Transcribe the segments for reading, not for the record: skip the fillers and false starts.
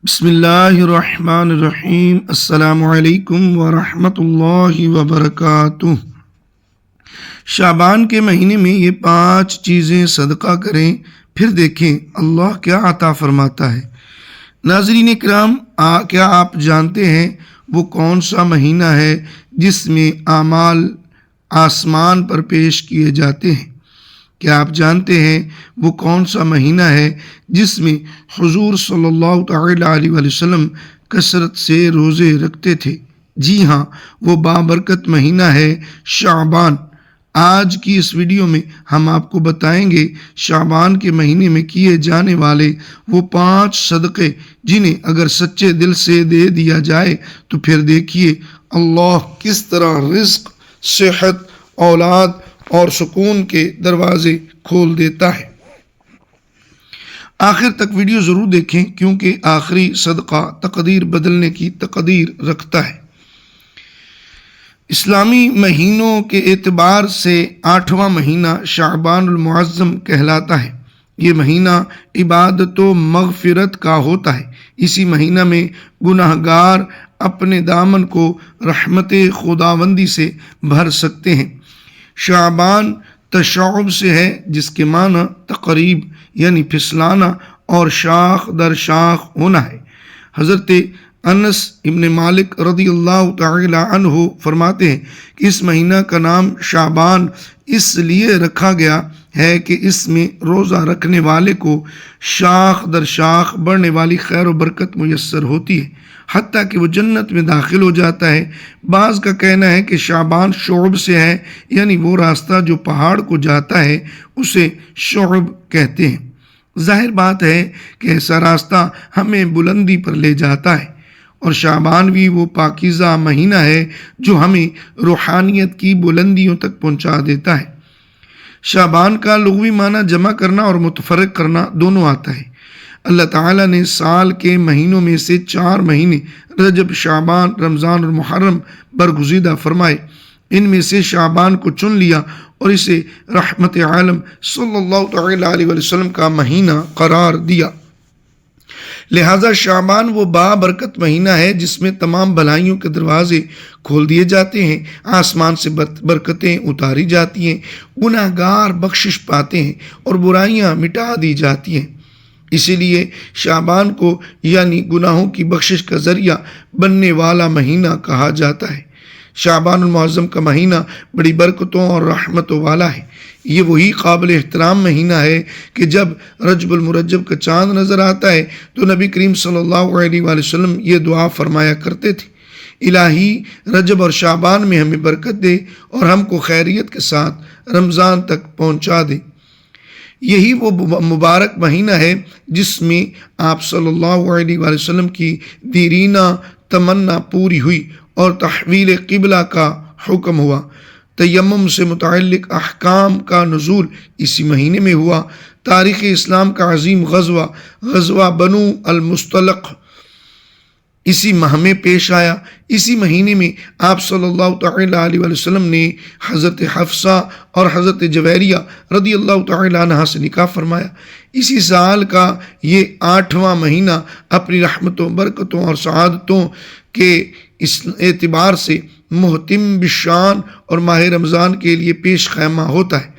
بسم اللہ الرحمن الرحیم۔ السلام علیکم ورحمۃ اللہ وبرکاتہ۔ شعبان کے مہینے میں یہ 5 چیزیں صدقہ کریں، پھر دیکھیں اللہ کیا عطا فرماتا ہے۔ ناظرین کرام، کیا آپ جانتے ہیں وہ کون سا مہینہ ہے جس میں اعمال آسمان پر پیش کیے جاتے ہیں؟ کیا آپ جانتے ہیں وہ کون سا مہینہ ہے جس میں حضور صلی اللہ تعالی علیہ وسلم کثرت سے روزے رکھتے تھے؟ جی ہاں، وہ بابرکت مہینہ ہے شعبان۔ آج کی اس ویڈیو میں ہم آپ کو بتائیں گے شعبان کے مہینے میں کیے جانے والے وہ 5 صدقے جنہیں اگر سچے دل سے دے دیا جائے تو پھر دیکھیے اللہ کس طرح رزق، صحت، اولاد اور سکون کے دروازے کھول دیتا ہے۔ آخر تک ویڈیو ضرور دیکھیں کیونکہ آخری صدقہ تقدیر بدلنے کی تقدیر رکھتا ہے۔ اسلامی مہینوں کے اعتبار سے 8واں مہینہ شعبان المعظم کہلاتا ہے۔ یہ مہینہ عبادت و مغفرت کا ہوتا ہے۔ اسی مہینہ میں گناہ گار اپنے دامن کو رحمت خداوندی سے بھر سکتے ہیں۔ شعبان تشعب سے ہے جس کے معنی تقریب یعنی پھسلانا اور شاخ در شاخ ہونا ہے۔ حضرت انس ابن مالک رضی اللہ تعالی عنہ فرماتے ہیں کہ اس مہینہ کا نام شعبان اس لیے رکھا گیا ہے کہ اس میں روزہ رکھنے والے کو شاخ در شاخ بڑھنے والی خیر و برکت میسر ہوتی ہے، حتیٰ کہ وہ جنت میں داخل ہو جاتا ہے۔ بعض کا کہنا ہے کہ شعبان شعب سے ہے، یعنی وہ راستہ جو پہاڑ کو جاتا ہے اسے شعب کہتے ہیں۔ ظاہر بات ہے کہ ایسا راستہ ہمیں بلندی پر لے جاتا ہے، اور شعبان بھی وہ پاکیزہ مہینہ ہے جو ہمیں روحانیت کی بلندیوں تک پہنچا دیتا ہے۔ شعبان کا لغوی معنی جمع کرنا اور متفرق کرنا دونوں آتا ہے۔ اللہ تعالیٰ نے سال کے مہینوں میں سے 4 مہینے رجب، شعبان، رمضان اور محرم برگزیدہ فرمائے۔ ان میں سے شعبان کو چن لیا اور اسے رحمت عالم صلی اللہ تعالی علیہ وسلم کا مہینہ قرار دیا۔ لہذا شعبان وہ بابرکت مہینہ ہے جس میں تمام بھلائیوں کے دروازے کھول دیے جاتے ہیں، آسمان سے برکتیں اتاری جاتی ہیں، گناہ گار بخشش پاتے ہیں اور برائیاں مٹا دی جاتی ہیں۔ اسی لیے شعبان کو یعنی گناہوں کی بخشش کا ذریعہ بننے والا مہینہ کہا جاتا ہے۔ شعبان المعظم کا مہینہ بڑی برکتوں اور رحمتوں والا ہے۔ یہ وہی قابل احترام مہینہ ہے کہ جب رجب المرجب کا چاند نظر آتا ہے تو نبی کریم صلی اللہ علیہ وآلہ وسلم یہ دعا فرمایا کرتے تھے، الہی رجب اور شعبان میں ہمیں برکت دے اور ہم کو خیریت کے ساتھ رمضان تک پہنچا دے۔ یہی وہ مبارک مہینہ ہے جس میں آپ صلی اللہ علیہ وآلہ وسلم کی دیرینہ تمنا پوری ہوئی اور تحویل قبلہ کا حکم ہوا۔ تیمم سے متعلق احکام کا نزول اسی مہینے میں ہوا۔ تاریخ اسلام کا عظیم غزوہ بنو المصطلق اسی ماہ میں پیش آیا۔ اسی مہینے میں آپ صلی اللہ تعالی علیہ وسلم نے حضرت حفصہ اور حضرت جویریہ رضی اللہ تعالی عنہ سے نکاح فرمایا۔ اسی سال کا یہ 8واں مہینہ اپنی رحمتوں، برکتوں اور سعادتوں کے اس اعتبار سے محتم بالشان اور ماہ رمضان کے لیے پیش خیمہ ہوتا ہے۔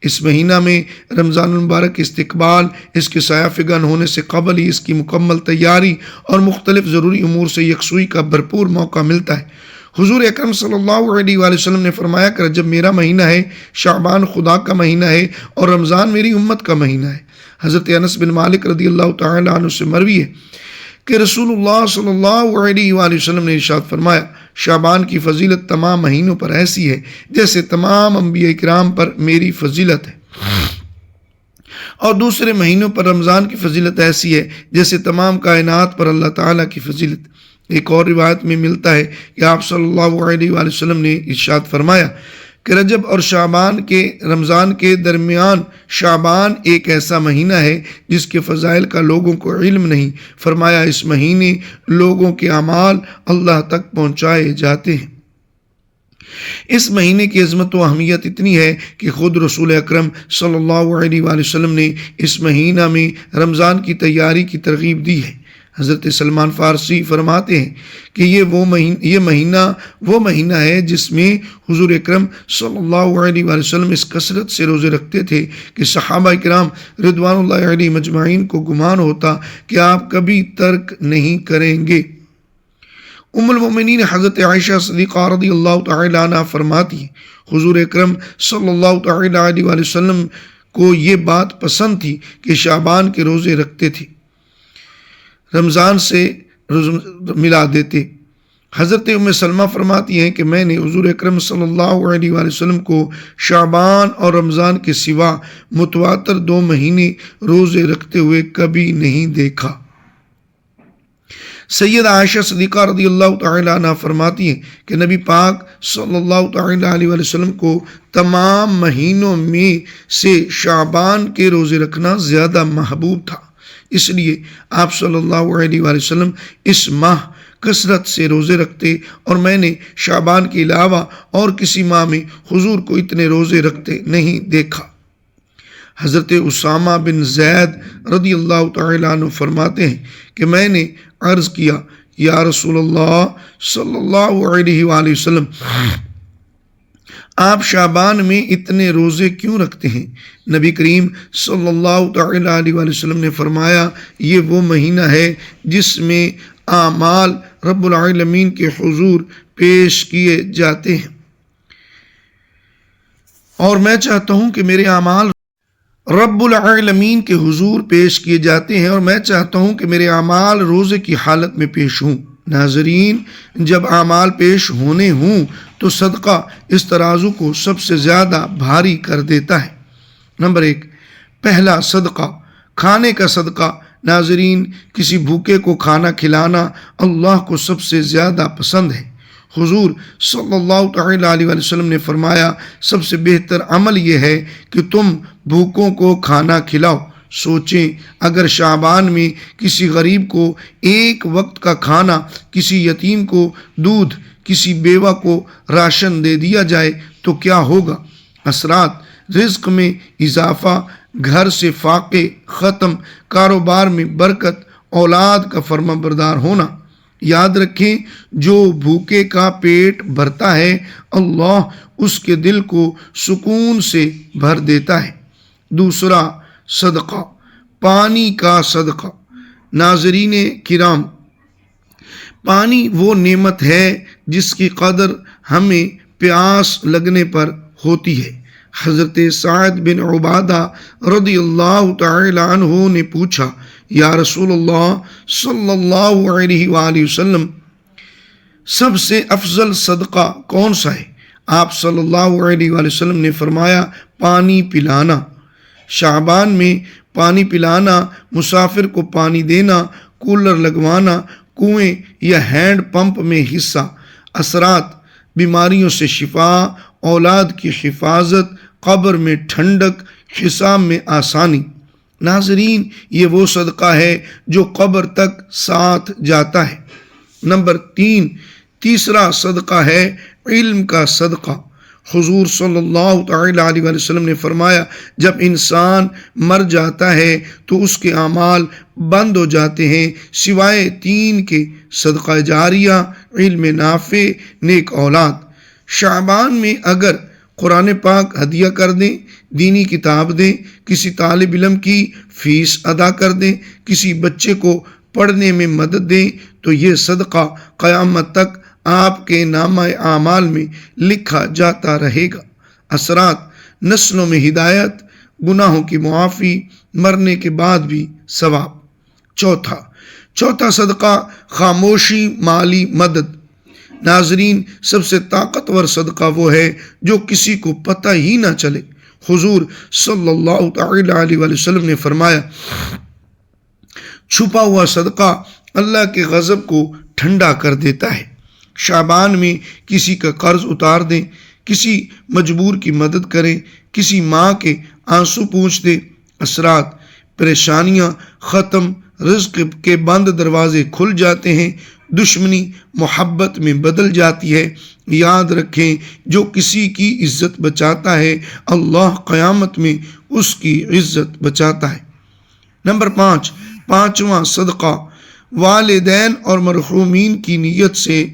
اس مہینہ میں رمضان المبارک استقبال، اس کے سایہ فگن ہونے سے قبل ہی اس کی مکمل تیاری اور مختلف ضروری امور سے یکسوئی کا بھرپور موقع ملتا ہے۔ حضور اکرم صلی اللہ علیہ وآلہ وسلم نے فرمایا کہ رجب میرا مہینہ ہے، شعبان خدا کا مہینہ ہے اور رمضان میری امت کا مہینہ ہے۔ حضرت انس بن مالک رضی اللہ تعالی عنہ سے مروی ہے کہ رسول اللہ صلی اللہ علیہ وآلہ وسلم نے ارشاد فرمایا، شعبان کی فضیلت تمام مہینوں پر ایسی ہے جیسے تمام انبیاء کرام پر میری فضیلت ہے، اور دوسرے مہینوں پر رمضان کی فضیلت ایسی ہے جیسے تمام کائنات پر اللہ تعالیٰ کی فضیلت۔ ایک اور روایت میں ملتا ہے کہ آپ صلی اللہ علیہ وآلہ وسلم نے ارشاد فرمایا کہ رجب اور شعبان کے رمضان کے درمیان شعبان ایک ایسا مہینہ ہے جس کے فضائل کا لوگوں کو علم نہیں۔ فرمایا اس مہینے لوگوں کے اعمال اللہ تک پہنچائے جاتے ہیں۔ اس مہینے کی عظمت و اہمیت اتنی ہے کہ خود رسول اکرم صلی اللہ علیہ وآلہ وسلم نے اس مہینہ میں رمضان کی تیاری کی ترغیب دی ہے۔ حضرت سلمان فارسی فرماتے ہیں کہ یہ مہینہ وہ مہینہ ہے جس میں حضور اکرم صلی اللہ علیہ وآلہ وسلم اس کثرت سے روزے رکھتے تھے کہ صحابہ کرام رضوان اللہ علیہ مجمعین کو گمان ہوتا کہ آپ کبھی ترک نہیں کریں گے۔ ام المؤمنین حضرت عائشہ صدیقہ رضی اللہ تعالی عنہ فرماتی ہیں حضور اکرم صلی اللہ تعالی علیہ وآلہ وسلم کو یہ بات پسند تھی کہ شعبان کے روزے رکھتے تھے، رمضان سے ملا دیتے۔ حضرت ام سلمہ فرماتی ہیں کہ میں نے حضور اکرم صلی اللہ علیہ وآلہ وسلم کو شعبان اور رمضان کے سوا متواتر 2 مہینے روزے رکھتے ہوئے کبھی نہیں دیکھا۔ سیدہ عائشہ صدیقہ رضی اللہ تعالی عنہ فرماتی ہیں کہ نبی پاک صلی اللہ تعالی علیہ وآلہ وسلم کو تمام مہینوں میں سے شعبان کے روزے رکھنا زیادہ محبوب تھا، اس لیے آپ صلی اللہ علیہ وآلہ وسلم اس ماہ کثرت سے روزے رکھتے، اور میں نے شعبان کے علاوہ اور کسی ماہ میں حضور کو اتنے روزے رکھتے نہیں دیکھا۔ حضرت اسامہ بن زید رضی اللہ تعالی عنہ فرماتے ہیں کہ میں نے عرض کیا یا رسول اللہ صلی اللہ علیہ وآلہ وسلم، آپ شعبان میں اتنے روزے کیوں رکھتے ہیں؟ نبی کریم صلی اللہ تعالی علیہ وآلہ وسلم نے فرمایا یہ وہ مہینہ ہے جس میں اعمال رب العالمین کے حضور پیش کیے جاتے ہیں، اور میں چاہتا ہوں کہ میرے اعمال رب العالمین کے حضور پیش کیے جاتے ہیں، اور میں چاہتا ہوں کہ میرے اعمال روزے کی حالت میں پیش ہوں۔ ناظرین، جب اعمال پیش ہونے ہوں تو صدقہ اس ترازو کو سب سے زیادہ بھاری کر دیتا ہے۔ نمبر 1، پہلا صدقہ، کھانے کا صدقہ۔ ناظرین، کسی بھوکے کو کھانا کھلانا اللہ کو سب سے زیادہ پسند ہے۔ حضور صلی اللہ تعالی علیہ وآلہ وسلم نے فرمایا سب سے بہتر عمل یہ ہے کہ تم بھوکوں کو کھانا کھلاؤ۔ سوچیں، اگر شعبان میں کسی غریب کو ایک وقت کا کھانا، کسی یتیم کو دودھ، کسی بیوہ کو راشن دے دیا جائے تو کیا ہوگا؟ اثرات، رزق میں اضافہ، گھر سے فاقے ختم، کاروبار میں برکت، اولاد کا فرما بردار ہونا۔ یاد رکھیں، جو بھوکے کا پیٹ بھرتا ہے اللہ اس کے دل کو سکون سے بھر دیتا ہے۔ دوسرا صدقہ، پانی کا صدقہ۔ ناظرین کرام، پانی وہ نعمت ہے جس کی قدر ہمیں پیاس لگنے پر ہوتی ہے۔ حضرت سعد بن عبادہ رضی اللہ تعالی عنہ نے پوچھا یا رسول اللہ صلی اللہ علیہ وآلہ وسلم، سب سے افضل صدقہ کون سا ہے؟ آپ صلی اللہ علیہ وآلہ وسلم نے فرمایا پانی پلانا۔ شعبان میں پانی پلانا، مسافر کو پانی دینا، کولر لگوانا، کنویں یا ہینڈ پمپ میں حصہ۔ اثرات، بیماریوں سے شفا، اولاد کی حفاظت، قبر میں ٹھنڈک، حساب میں آسانی۔ ناظرین، یہ وہ صدقہ ہے جو قبر تک ساتھ جاتا ہے۔ نمبر 3، تیسرا صدقہ ہے علم کا صدقہ۔ حضور صلی اللہ تعالی علیہ وآلہ وسلم نے فرمایا جب انسان مر جاتا ہے تو اس کے اعمال بند ہو جاتے ہیں سوائے 3 کے، صدقہ جاریہ، علم نافع، نیک اولاد۔ شعبان میں اگر قرآن پاک ہدیہ کر دیں، دینی کتاب دیں، کسی طالب علم کی فیس ادا کر دیں، کسی بچے کو پڑھنے میں مدد دیں تو یہ صدقہ قیامت تک آپ کے نامہ اعمال میں لکھا جاتا رہے گا۔ اثرات، نسلوں میں ہدایت، گناہوں کی معافی، مرنے کے بعد بھی ثواب۔ چوتھا صدقہ خاموشی، مالی مدد۔ ناظرین، سب سے طاقتور صدقہ وہ ہے جو کسی کو پتہ ہی نہ چلے۔ حضور صلی اللہ تعالی علیہ وآلہ وسلم نے فرمایا چھپا ہوا صدقہ اللہ کے غضب کو ٹھنڈا کر دیتا ہے۔ شعبان میں کسی کا قرض اتار دیں، کسی مجبور کی مدد کریں، کسی ماں کے آنسو پوچھ دیں۔ اثرات، پریشانیاں ختم، رزق کے بند دروازے کھل جاتے ہیں، دشمنی محبت میں بدل جاتی ہے۔ یاد رکھیں، جو کسی کی عزت بچاتا ہے اللہ قیامت میں اس کی عزت بچاتا ہے۔ نمبر 5، پانچواں صدقہ والدین اور مرحومین کی نیت سے۔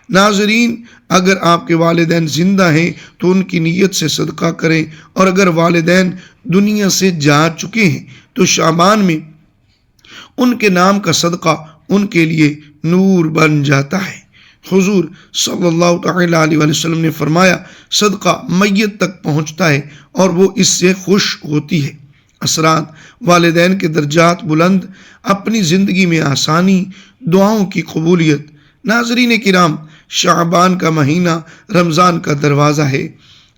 ناظرین، اگر آپ کے والدین زندہ ہیں تو ان کی نیت سے صدقہ کریں، اور اگر والدین دنیا سے جا چکے ہیں تو شعبان میں ان کے نام کا صدقہ ان کے لیے نور بن جاتا ہے۔ حضور صلی اللہ تعالی علیہ وسلم نے فرمایا، صدقہ میت تک پہنچتا ہے اور وہ اس سے خوش ہوتی ہے۔ اثرات: والدین کے درجات بلند، اپنی زندگی میں آسانی، دعاؤں کی قبولیت۔ ناظرین کرام، شعبان کا مہینہ رمضان کا دروازہ ہے۔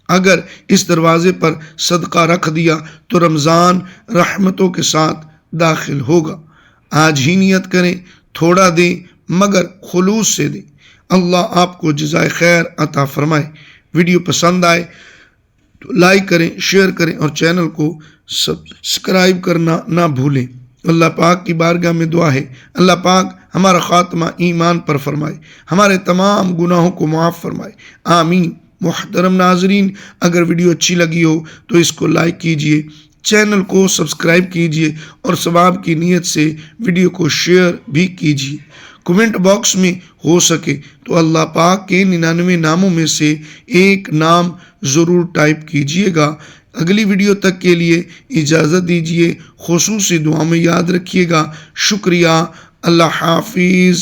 اگر اس دروازے پر صدقہ رکھ دیا تو رمضان رحمتوں کے ساتھ داخل ہوگا۔ آج ہی نیت کریں، تھوڑا دیں مگر خلوص سے دیں۔ اللہ آپ کو جزائے خیر عطا فرمائے۔ ویڈیو پسند آئے تو لائک کریں، شیئر کریں اور چینل کو سبسکرائب کرنا نہ بھولیں۔ اللہ پاک کی بارگاہ میں دعا ہے، اللہ پاک ہمارا خاتمہ ایمان پر فرمائے، ہمارے تمام گناہوں کو معاف فرمائے، آمین۔ محترم ناظرین، اگر ویڈیو اچھی لگی ہو تو اس کو لائک کیجئے، چینل کو سبسکرائب کیجئے اور ثواب کی نیت سے ویڈیو کو شیئر بھی کیجئے۔ کمنٹ باکس میں ہو سکے تو اللہ پاک کے 99 ناموں میں سے ایک نام ضرور ٹائپ کیجئے گا۔ اگلی ویڈیو تک کے لیے اجازت دیجئے، خصوصی دعا میں یاد رکھیے گا۔ شکریہ، اللہ حافظ۔